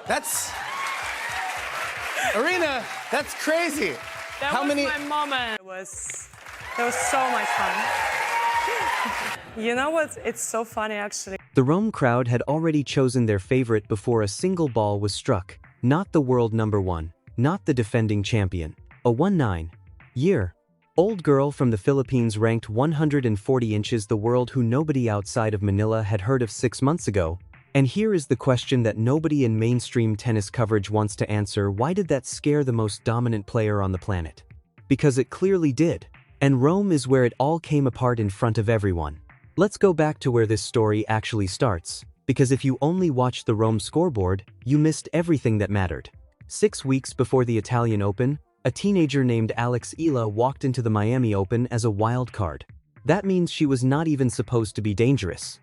That's Aryna, that's crazy. That was my moment. That was so much fun. You know what? It's so funny, actually. The Rome crowd had already chosen their favorite before a single ball was struck. Not the world number one, not the defending champion. A 19-year-old girl from the Philippines ranked 140 inches the world who nobody outside of Manila had heard of 6 months ago. And here is the question that nobody in mainstream tennis coverage wants to answer: why did that scare the most dominant player on the planet? Because it clearly did. And Rome is where it all came apart in front of everyone. Let's go back to where this story actually starts, because if you only watched the Rome scoreboard, you missed everything that mattered. 6 weeks before the Italian Open, a teenager named Alex Eala walked into the Miami Open as a wild card. That means she was not even supposed to be dangerous.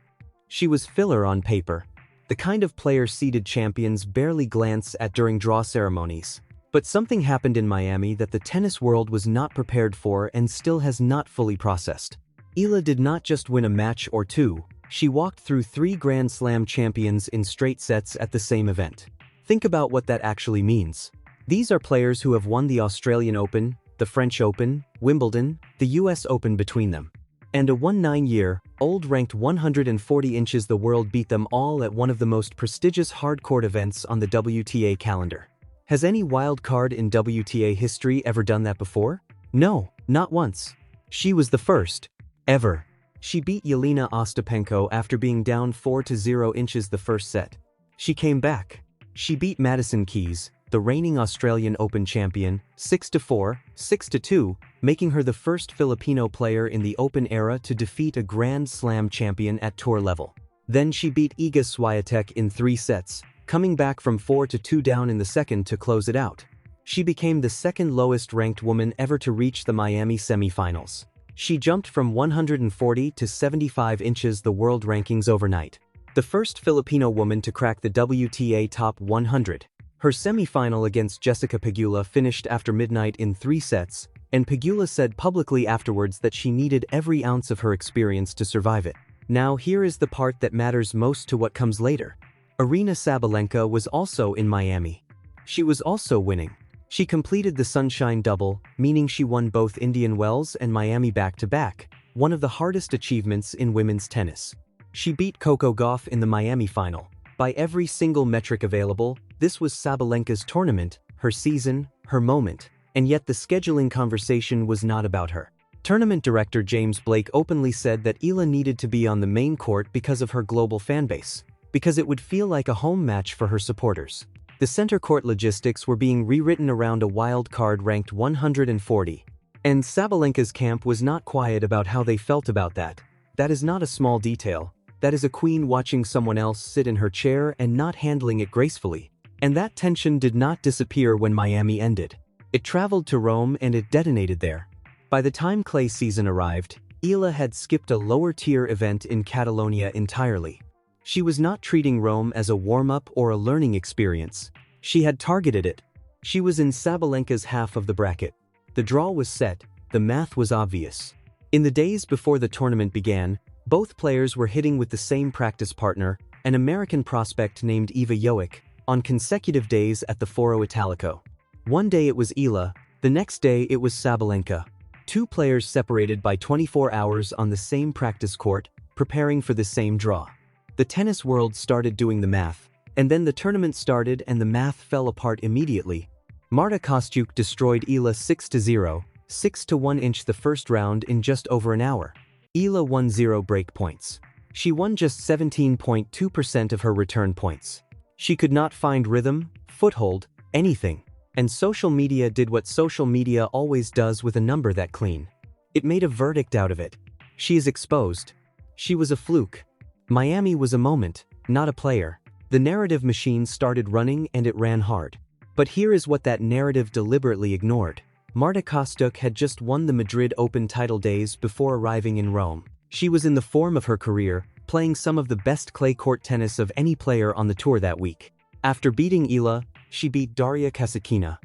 She was filler on paper. The kind of player seeded champions barely glance at during draw ceremonies. But something happened in Miami that the tennis world was not prepared for and still has not fully processed. Eala did not just win a match or two, she walked through 3 Grand Slam champions in straight sets at the same event. Think about what that actually means. These are players who have won the Australian Open, the French Open, Wimbledon, the US Open between them. And a 19-year-old ranked 140 inches the world beat them all at one of the most prestigious hard-court events on the WTA calendar. Has any wild card in WTA history ever done that before? No, not once. She was the first. Ever. She beat Aryna Sabalenka after being down 4-0 inches the first set. She came back. She beat Madison Keys, the reigning Australian Open champion, 6-4, 6-2, making her the first Filipino player in the Open era to defeat a Grand Slam champion at tour level. Then she beat Iga Swiatek in 3 sets, coming back from 4-2 down in the second to close it out. She became the second lowest ranked woman ever to reach the Miami semifinals. She jumped from 140 to 75 inches the world rankings overnight. The first Filipino woman to crack the WTA top 100. Her semifinal against Jessica Pegula finished after midnight in 3 sets, and Pegula said publicly afterwards that she needed every ounce of her experience to survive it. Now here is the part that matters most to what comes later. Aryna Sabalenka was also in Miami. She was also winning. She completed the Sunshine Double, meaning she won both Indian Wells and Miami back-to-back, one of the hardest achievements in women's tennis. She beat Coco Gauff in the Miami final. By every single metric available, this was Sabalenka's tournament, her season, her moment, and yet the scheduling conversation was not about her. Tournament director James Blake openly said that Eala needed to be on the main court because of her global fanbase, because it would feel like a home match for her supporters. The center court logistics were being rewritten around a wild card ranked 140. And Sabalenka's camp was not quiet about how they felt about that. That is not a small detail. That is a queen watching someone else sit in her chair and not handling it gracefully. And that tension did not disappear when Miami ended. It traveled to Rome and it detonated there. By the time clay season arrived, Eala had skipped a lower-tier event in Catalonia entirely. She was not treating Rome as a warm-up or a learning experience. She had targeted it. She was in Sabalenka's half of the bracket. The draw was set, the math was obvious. In the days before the tournament began, both players were hitting with the same practice partner, an American prospect named Eva Yoick, on consecutive days at the Foro Italico. One day it was Eala, the next day it was Sabalenka. 2 players separated by 24 hours on the same practice court, preparing for the same draw. The tennis world started doing the math, and then the tournament started and the math fell apart immediately. Marta Kostyuk destroyed Eala 6-0, 6-1 inch the first round in just over an hour. Eala won 0 break points. She won just 17.2% of her return points. She could not find rhythm, foothold, anything. And social media did what social media always does with a number that clean. It made a verdict out of it. She is exposed. She was a fluke. Miami was a moment, not a player. The narrative machine started running and it ran hard. But here is what that narrative deliberately ignored. Marta Kostyuk had just won the Madrid Open title days before arriving in Rome. She was in the form of her career, playing some of the best clay court tennis of any player on the tour that week. After beating Eala, she beat Daria Kasatkina,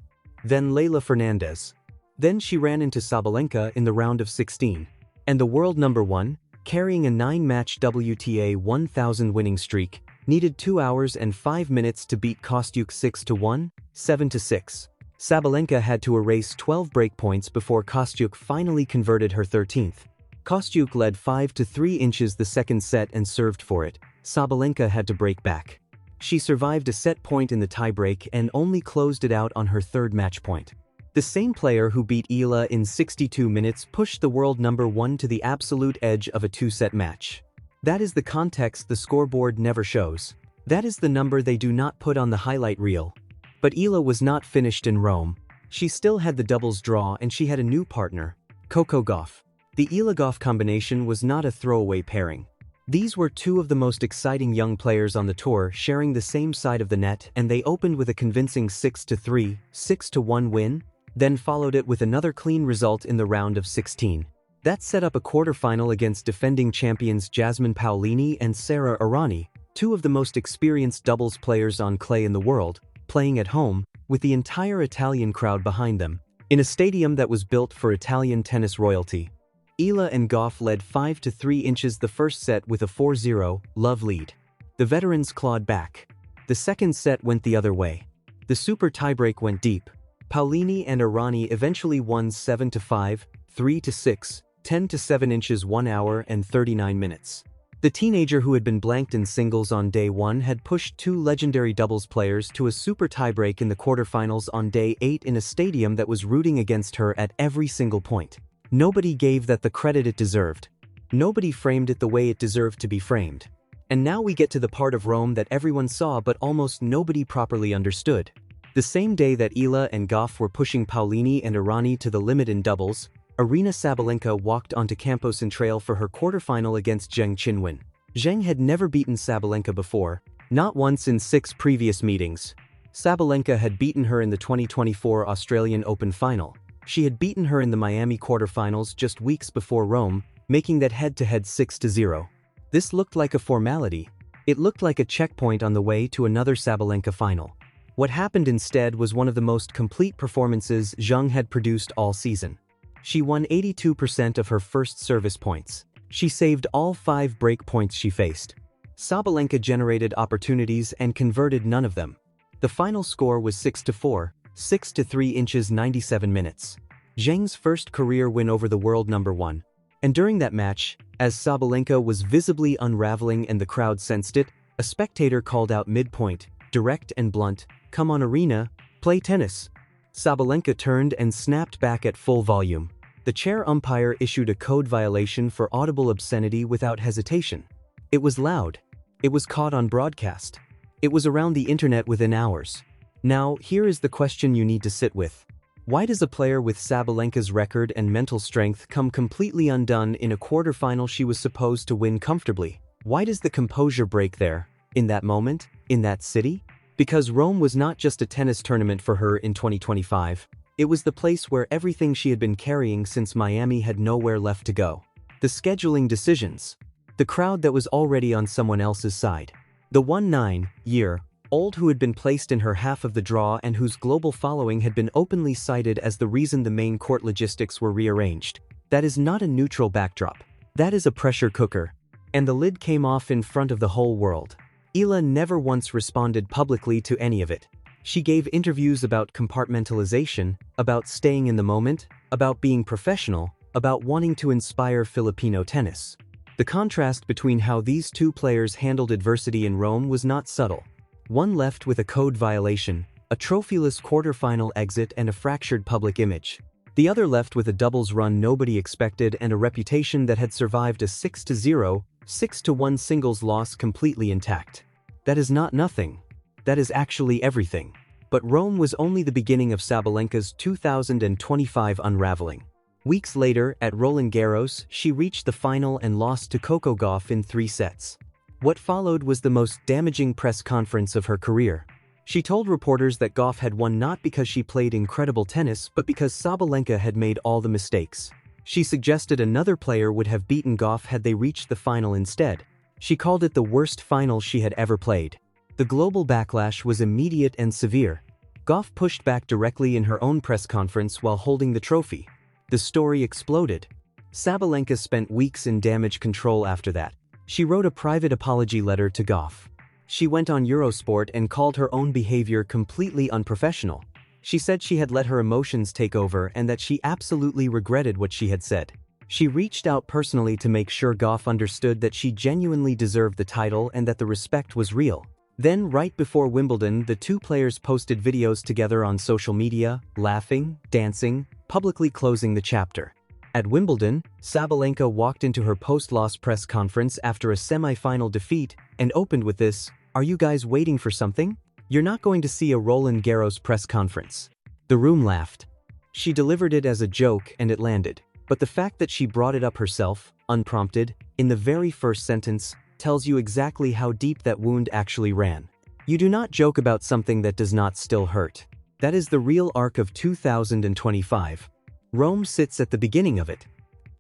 then Leylah Fernandez. Then she ran into Sabalenka in the round of 16. And the world number 1, carrying a 9-match WTA 1000 winning streak, Needed 2 hours and 5 minutes to beat Kostyuk 6-1, 7-6. Sabalenka had to erase 12 breakpoints before Kostyuk finally converted her 13th. Kostyuk led 5-3 inches the second set and served for it. Sabalenka had to break back. She survived a set point in the tiebreak and only closed it out on her third match point. The same player who beat Eala in 62 minutes pushed the world number 1 to the absolute edge of a 2-set match. That is the context the scoreboard never shows. That is the number they do not put on the highlight reel. But Eala was not finished in Rome. She still had the doubles draw and she had a new partner, Coco Gauff. The Eala-Gauff combination was not a throwaway pairing. These were two of the most exciting young players on the tour sharing the same side of the net, and they opened with a convincing 6-3, 6-1 win, then followed it with another clean result in the round of 16. That set up a quarterfinal against defending champions Jasmine Paolini and Sara Errani, two of the most experienced doubles players on clay in the world, playing at home, with the entire Italian crowd behind them, in a stadium that was built for Italian tennis royalty. Eala and Gauff led 5-3 inches the first set with a 4-0 love lead. The veterans clawed back. The second set went the other way. The super tiebreak went deep. Paolini and Errani eventually won 7-5, 3-6, 10-7 inches 1 hour and 39 minutes. The teenager who had been blanked in singles on day 1 had pushed two legendary doubles players to a super tiebreak in the quarterfinals on day 8 in a stadium that was rooting against her at every single point. Nobody gave that the credit it deserved. Nobody framed it the way it deserved to be framed. And now we get to the part of Rome that everyone saw but almost nobody properly understood. The same day that Eala and Gauff were pushing Paolini and Errani to the limit in doubles, Aryna Sabalenka walked onto Campo Centrale for her quarterfinal against Zheng Qinwen. Zheng had never beaten Sabalenka before, not once in 6 previous meetings. Sabalenka had beaten her in the 2024 Australian Open final. She had beaten her in the Miami quarterfinals just weeks before Rome, making that head-to-head 6-0. This looked like a formality. It looked like a checkpoint on the way to another Sabalenka final. What happened instead was one of the most complete performances Zheng had produced all season. She won 82% of her first service points. She saved all 5 break points she faced. Sabalenka generated opportunities and converted none of them. The final score was 6-4, 6-3 inches 97 minutes. Zheng's first career win over the world number 1. And during that match, as Sabalenka was visibly unraveling and the crowd sensed it, a spectator called out midpoint, direct and blunt, "Come on Aryna, play tennis." Sabalenka turned and snapped back at full volume. The chair umpire issued a code violation for audible obscenity without hesitation. It was loud. It was caught on broadcast. It was around the internet within hours. Now, here is the question you need to sit with. Why does a player with Sabalenka's record and mental strength come completely undone in a quarterfinal she was supposed to win comfortably? Why does the composure break there, in that moment, in that city? Because Rome was not just a tennis tournament for her in 2025. It was the place where everything she had been carrying since Miami had nowhere left to go. The scheduling decisions. The crowd that was already on someone else's side. The 19-year-old who had been placed in her half of the draw and whose global following had been openly cited as the reason the main court logistics were rearranged. That is not a neutral backdrop. That is a pressure cooker. And the lid came off in front of the whole world. Eala never once responded publicly to any of it. She gave interviews about compartmentalization, about staying in the moment, about being professional, about wanting to inspire Filipino tennis. The contrast between how these two players handled adversity in Rome was not subtle. One left with a code violation, a trophyless quarterfinal exit and a fractured public image. The other left with a doubles run nobody expected and a reputation that had survived a 6-0, 6-1 singles loss completely intact. That is not nothing. That is actually everything. But Rome was only the beginning of Sabalenka's 2025 unraveling. Weeks later, at Roland Garros, she reached the final and lost to Coco Gauff in 3 sets. What followed was the most damaging press conference of her career. She told reporters that Gauff had won not because she played incredible tennis but because Sabalenka had made all the mistakes. She suggested another player would have beaten Gauff had they reached the final instead. She called it the worst final she had ever played. The global backlash was immediate and severe. Gauff pushed back directly in her own press conference while holding the trophy. The story exploded. Sabalenka spent weeks in damage control after that. She wrote a private apology letter to Gauff. She went on Eurosport and called her own behavior completely unprofessional. She said she had let her emotions take over and that she absolutely regretted what she had said. She reached out personally to make sure Goff understood that she genuinely deserved the title and that the respect was real. Then, right before Wimbledon, the two players posted videos together on social media, laughing, dancing, publicly closing the chapter. At Wimbledon, Sabalenka walked into her post-loss press conference after a semi-final defeat and opened with this, "Are you guys waiting for something? You're not going to see a Roland Garros press conference." The room laughed. She delivered it as a joke and it landed. But the fact that she brought it up herself, unprompted, in the very first sentence, tells you exactly how deep that wound actually ran. You do not joke about something that does not still hurt. That is the real arc of 2025. Rome sits at the beginning of it.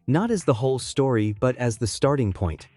Not as the whole story, but as the starting point.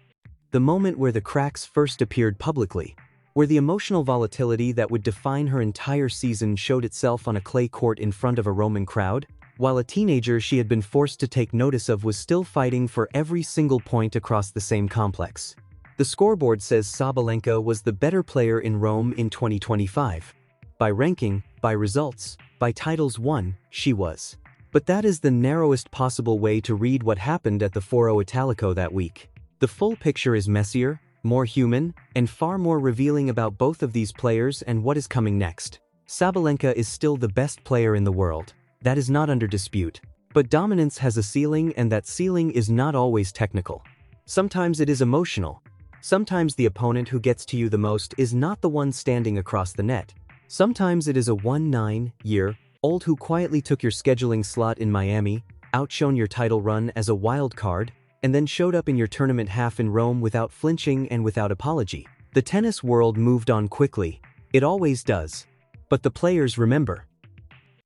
The moment where the cracks first appeared publicly. Where the emotional volatility that would define her entire season showed itself on a clay court in front of a Roman crowd. While a teenager she had been forced to take notice of was still fighting for every single point across the same complex. The scoreboard says Sabalenka was the better player in Rome in 2025. By ranking, by results, by titles won, she was. But that is the narrowest possible way to read what happened at the Foro Italico that week. The full picture is messier, more human, and far more revealing about both of these players and what is coming next. Sabalenka is still the best player in the world. That is not under dispute. But dominance has a ceiling, and that ceiling is not always technical. Sometimes it is emotional. Sometimes the opponent who gets to you the most is not the one standing across the net. Sometimes it is a 19-year-old who quietly took your scheduling slot in Miami, outshone your title run as a wild card, and then showed up in your tournament half in Rome without flinching and without apology. The tennis world moved on quickly. It always does. But the players remember.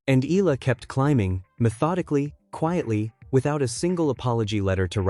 And Eala kept climbing, methodically, quietly, without a single apology letter to write.